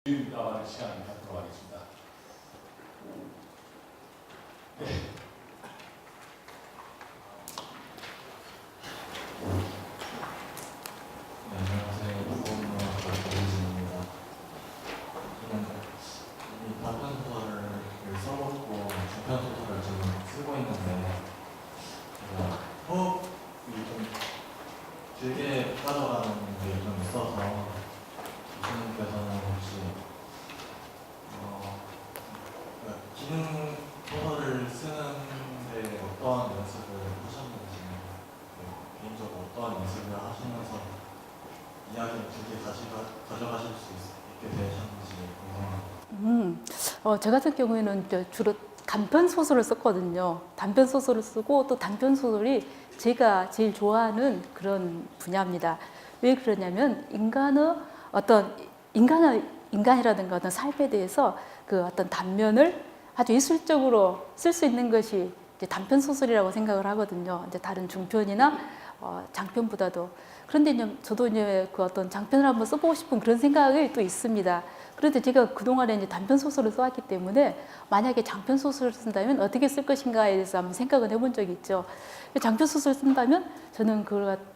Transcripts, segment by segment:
나가는 시간을 갖도록 하겠습니다. 네. 안녕하세요. 무거운문학과 고은진입니다. 저는 이 단편소설을 써먹고 중편소설을 지금 쓰고 있는데 제가 호흡이 좀 길게 빠져가는 게 좀 있어서 교수님께서는 혹시 기능 소설을 쓰는데 어떠한 연습을 하셨는지, 개인적으로 어떠한 연습을 하시면서 이야기를 길게 가져가실 수 있게 되셨는지 궁금합니다. 저 같은 경우에는 주로 단편 소설을 썼거든요. 단편 소설을 쓰고 또 단편 소설이 제가 제일 좋아하는 그런 분야입니다. 왜 그러냐면 인간이라든가 어떤 삶에 대해서 그 어떤 단면을 아주 예술적으로 쓸 수 있는 것이 이제 단편 소설이라고 생각을 하거든요. 이제 다른 중편이나 장편보다도. 그런데 이제 저도 이제 그 어떤 장편을 한번 써보고 싶은 그런 생각이 또 있습니다. 그런데 제가 그동안에 이제 단편 소설을 써왔기 때문에 만약에 장편 소설을 쓴다면 어떻게 쓸 것인가에 대해서 한번 생각을 해본 적이 있죠. 장편 소설을 쓴다면 저는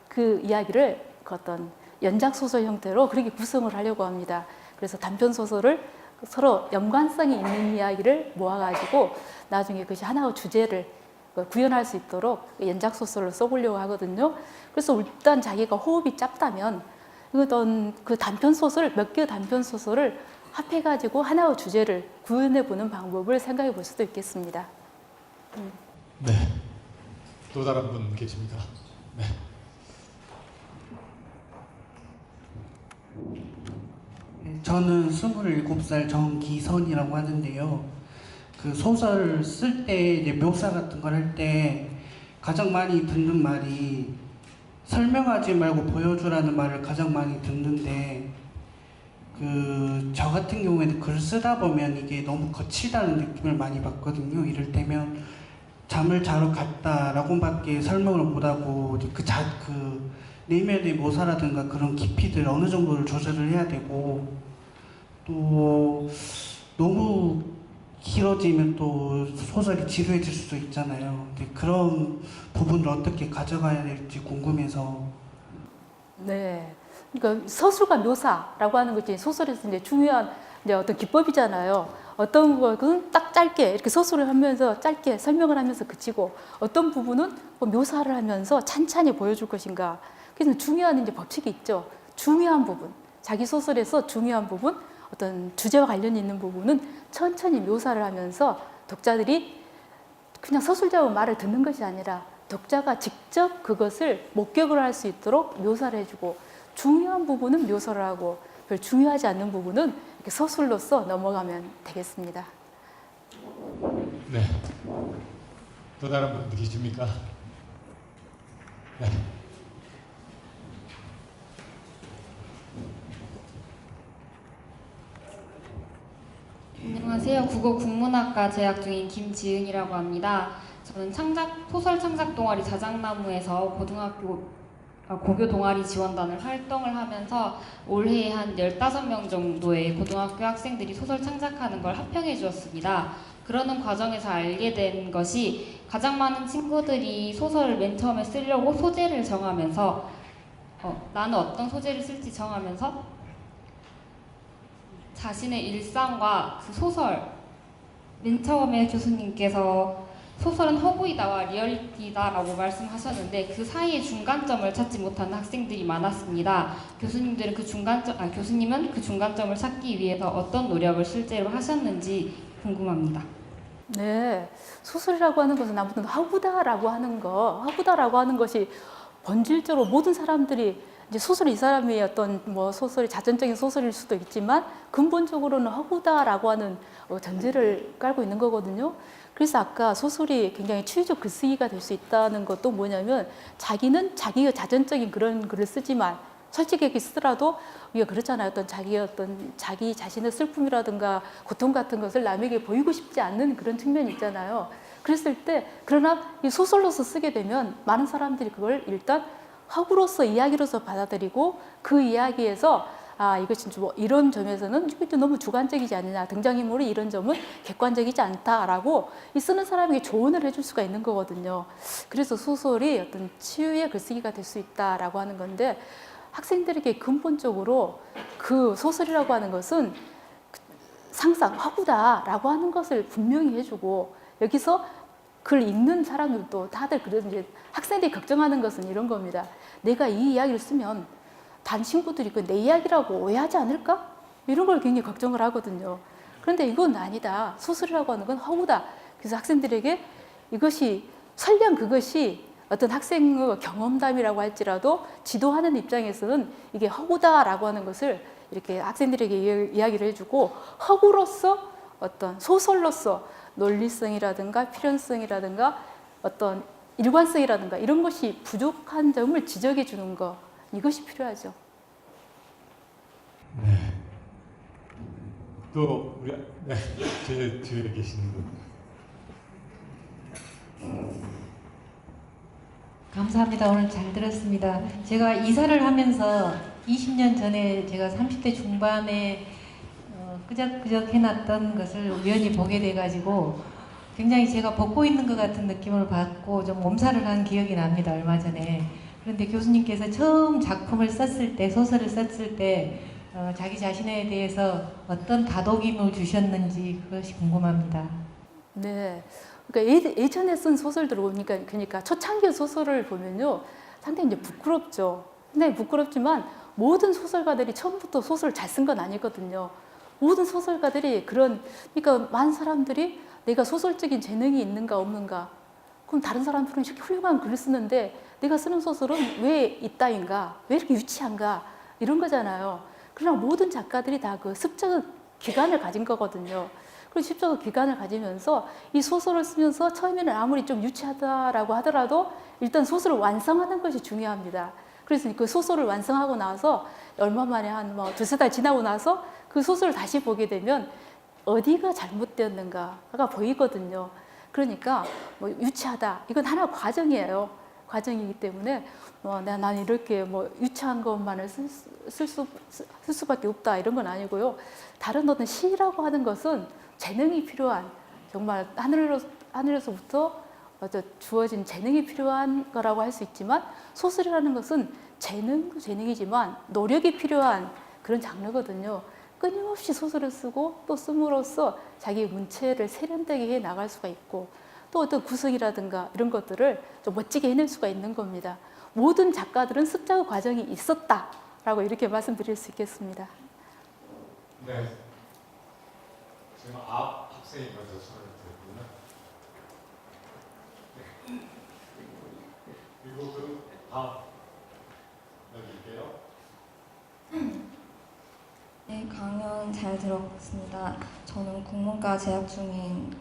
그 이야기를 그 어떤 연작 소설 형태로 그렇게 구성을 하려고 합니다. 그래서 단편 소설을 서로 연관성이 있는 이야기를 모아가지고 나중에 그것이 하나의 주제를 구현할 수 있도록 연작 소설을 써보려고 하거든요. 그래서 일단 자기가 호흡이 짧다면 어떤 그 단편 소설, 몇 개의 단편 소설을 합해가지고 하나의 주제를 구현해보는 방법을 생각해 볼 수도 있겠습니다. 네. 또 다른 분 계십니다. 네. 저는 27살 정기선이라고 하는데요. 그 소설 쓸 때 이제 묘사 같은 걸 할 때 가장 많이 듣는 말이 설명하지 말고 보여주라는 말을 가장 많이 듣는데 저 같은 경우에는 글 쓰다 보면 이게 너무 거치다는 느낌을 많이 받거든요. 이를테면 잠을 자러 갔다라고밖에 설명을 못하고 그 내면의 묘사라든가 그런 깊이들 어느 정도를 조절을 해야 되고 또 너무 길어지면 또 소설이 지루해질 수도 있잖아요. 근데 그런 부분을 어떻게 가져가야 될지 궁금해서. 네. 그러니까 서술과 묘사라고 하는 것이 소설에서 이제 중요한 이제 어떤 기법이잖아요. 어떤 것은 딱 짧게 이렇게 서술을 하면서 짧게 설명을 하면서 그치고 어떤 부분은 묘사를 하면서 찬찬히 보여줄 것인가. 그래서 중요한 이제 법칙이 있죠. 중요한 부분, 자기 소설에서 중요한 부분, 어떤 주제와 관련이 있는 부분은 천천히 묘사를 하면서 독자들이 그냥 서술자의 말을 듣는 것이 아니라 독자가 직접 그것을 목격을 할 수 있도록 묘사를 해주고 중요한 부분은 묘사를 하고 별 중요하지 않는 부분은 이렇게 서술로서 넘어가면 되겠습니다. 네. 또 다른 분 계십니까? 네. 안녕하세요. 국어국문학과 재학 중인 김지은이라고 합니다. 저는 소설 창작 동아리 자작나무에서 고교 동아리 지원단을 활동을 하면서 올해 한 15명 정도의 고등학교 학생들이 소설 창작하는 걸 합평해 주었습니다. 그러는 과정에서 알게 된 것이 가장 많은 친구들이 소설을 맨 처음에 쓰려고 소재를 정하면서 나는 어떤 소재를 쓸지 정하면서 자신의 일상과 그 소설, 맨 처음에 교수님께서 소설은 허구이다와 리얼리티다라고 말씀하셨는데 그 사이의 중간점을 찾지 못하는 학생들이 많았습니다. 교수님은 그 중간점을 찾기 위해서 어떤 노력을 실제로 하셨는지 궁금합니다. 네, 소설이라고 하는 것은 아무튼 허구다라고 하는 것이 본질적으로 모든 사람들이 이제 소설이 이 사람의 어떤 소설이 자전적인 소설일 수도 있지만 근본적으로는 허구다라고 하는 전제를 깔고 있는 거거든요. 그래서 아까 소설이 굉장히 추리적 글쓰기가 될 수 있다는 것도 뭐냐면 자기는 자기의 자전적인 그런 글을 쓰지만 솔직하게 쓰더라도 우리가 그렇잖아요. 자기 자신의 슬픔이라든가 고통 같은 것을 남에게 보이고 싶지 않는 그런 측면이 있잖아요. 그랬을 때 그러나 이 소설로서 쓰게 되면 많은 사람들이 그걸 일단 허구로서 이야기로서 받아들이고 그 이야기에서 아 이것이 뭐 이런 점에서는 이것도 너무 주관적이지 않느냐, 등장인물의 이런 점은 객관적이지 않다라고 이 쓰는 사람에게 조언을 해줄 수가 있는 거거든요. 그래서 소설이 어떤 치유의 글쓰기가 될 수 있다라고 하는 건데, 학생들에게 근본적으로 그 소설이라고 하는 것은 상상, 화구다라고 하는 것을 분명히 해주고, 여기서 글 읽는 사람들도 다들 그런, 이제 학생들이 걱정하는 것은 이런 겁니다. 내가 이 이야기를 쓰면 단 친구들이 그 내 이야기라고 오해하지 않을까? 이런 걸 굉장히 걱정을 하거든요. 그런데 이건 아니다. 소설이라고 하는 건 허구다. 그래서 학생들에게 이것이, 설령 그것이 어떤 학생의 경험담이라고 할지라도 지도하는 입장에서는 이게 허구다라고 하는 것을 이렇게 학생들에게 이야기를 해주고, 허구로서 어떤 소설로서 논리성이라든가 필연성이라든가 어떤 일관성이라든가 이런 것이 부족한 점을 지적해 주는 것, 이것이 필요하죠. 네. 또 우리 네, 제 뒤에 계시는 분. 감사합니다. 오늘 잘 들었습니다. 제가 이사를 하면서 20년 전에 제가 30대 중반에 끄적끄적 해놨던 것을 우연히 보게 돼가지고 굉장히 제가 벗고 있는 것 같은 느낌을 받고 좀 몸살을 한 기억이 납니다. 얼마 전에. 그런데 교수님께서 처음 작품을 썼을 때, 소설을 썼을 때 자기 자신에 대해서 어떤 다독임을 주셨는지 그것이 궁금합니다. 네. 그러니까 예전에 쓴 소설들을 보니까, 그러니까 초창기 소설을 보면요, 상당히 이제 부끄럽죠. 상당히 부끄럽지만 모든 소설가들이 처음부터 소설을 잘 쓴 건 아니거든요. 모든 소설가들이 그러니까 많은 사람들이 내가 소설적인 재능이 있는가 없는가, 그럼 다른 사람들은 이렇게 훌륭한 글을 쓰는데 내가 쓰는 소설은 왜 이따인가, 왜 이렇게 유치한가, 이런 거잖아요. 그러나 모든 작가들이 다 그 습적 기간을 가진 거거든요. 그리고 습적 기간을 가지면서 이 소설을 쓰면서 처음에는 아무리 좀 유치하다라고 하더라도 일단 소설을 완성하는 것이 중요합니다. 그래서 그 소설을 완성하고 나서 얼마 만에 한 뭐 두세 달 지나고 나서 그 소설을 다시 보게 되면 어디가 잘못되었는가가 보이거든요. 그러니까 뭐 유치하다, 이건 하나 과정이에요. 과정이기 때문에 난 이렇게 뭐 유치한 것만을 쓸 수밖에 없다, 이런 건 아니고요. 다른 어떤 시라고 하는 것은 재능이 필요한, 정말 하늘에서부터 주어진 재능이 필요한 거라고 할 수 있지만, 소설이라는 것은 재능도 재능이지만 노력이 필요한 그런 장르거든요. 끊임없이 소설을 쓰고 또 씀으로써 자기 문체를 세련되게 해 나갈 수가 있고, 또 어떤 구성이라든가 이런 것들을 좀 멋지게 해낼 수가 있는 겁니다. 모든 작가들은 습작 과정이 있었다라고 이렇게 말씀드릴 수 있겠습니다. 네. 지금 앞 학생이 먼저 손을 들었군요. 네. 그리고 그 다음 여기게요. 네, 강연 잘 들었습니다. 저는 국문과 재학 중인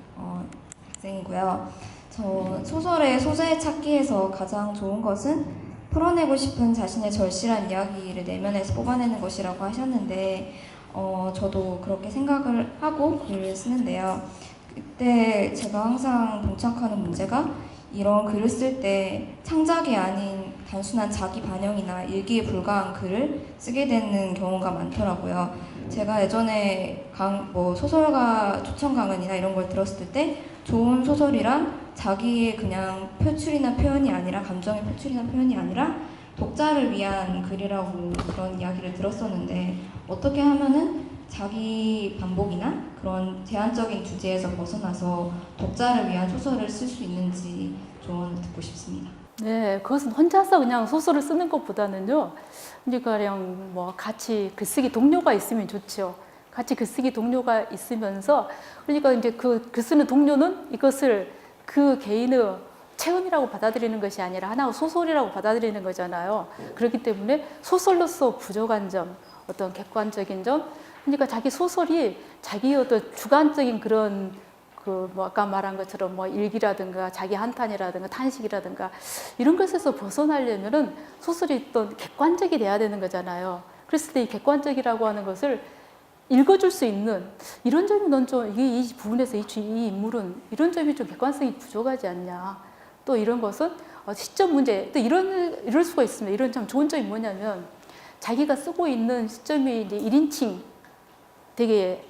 학생이고요. 저 소설의 소재 찾기에서 가장 좋은 것은 풀어내고 싶은 자신의 절실한 이야기를 내면에서 뽑아내는 것이라고 하셨는데, 저도 그렇게 생각을 하고 글을 쓰는데요. 그때 제가 항상 봉착하는 문제가, 이런 글을 쓸 때 창작이 아닌 단순한 자기 반영이나 일기에 불과한 글을 쓰게 되는 경우가 많더라고요. 제가 예전에 소설가 초청 강연이나 이런 걸 들었을 때, 좋은 소설이란 자기의 그냥 표출이나 표현이 아니라, 감정의 표출이나 표현이 아니라 독자를 위한 글이라고 그런 이야기를 들었었는데, 어떻게 하면은 자기 반복이나 그런 제한적인 주제에서 벗어나서 독자를 위한 소설을 쓸 수 있는지 조언을 듣고 싶습니다. 네, 그것은 혼자서 그냥 소설을 쓰는 것보다는요, 이제 그냥 뭐 같이 글쓰기 동료가 있으면 좋죠. 같이 글쓰기 동료가 있으면서, 그러니까 이제 그 글쓰는 동료는 이것을 그 개인의 체험이라고 받아들이는 것이 아니라 하나의 소설이라고 받아들이는 거잖아요. 그렇기 때문에 소설로서 부족한 점, 어떤 객관적인 점, 그러니까 자기 소설이 자기 어떤 주관적인 그런 뭐 아까 말한 것처럼 뭐 일기라든가 자기 한탄이라든가 탄식이라든가 이런 것에서 벗어나려면은 소설이 또 객관적이 돼야 되는 거잖아요. 그랬을 때 이 객관적이라고 하는 것을 읽어줄 수 있는 이런 점이 넌 좀 이 부분에서 이 인물은 이런 점이 좀 객관성이 부족하지 않냐. 또 이런 것은 시점 문제, 또 이럴 수가 있습니다. 이런 참 좋은 점이 뭐냐면, 자기가 쓰고 있는 시점이 이제 1인칭 되게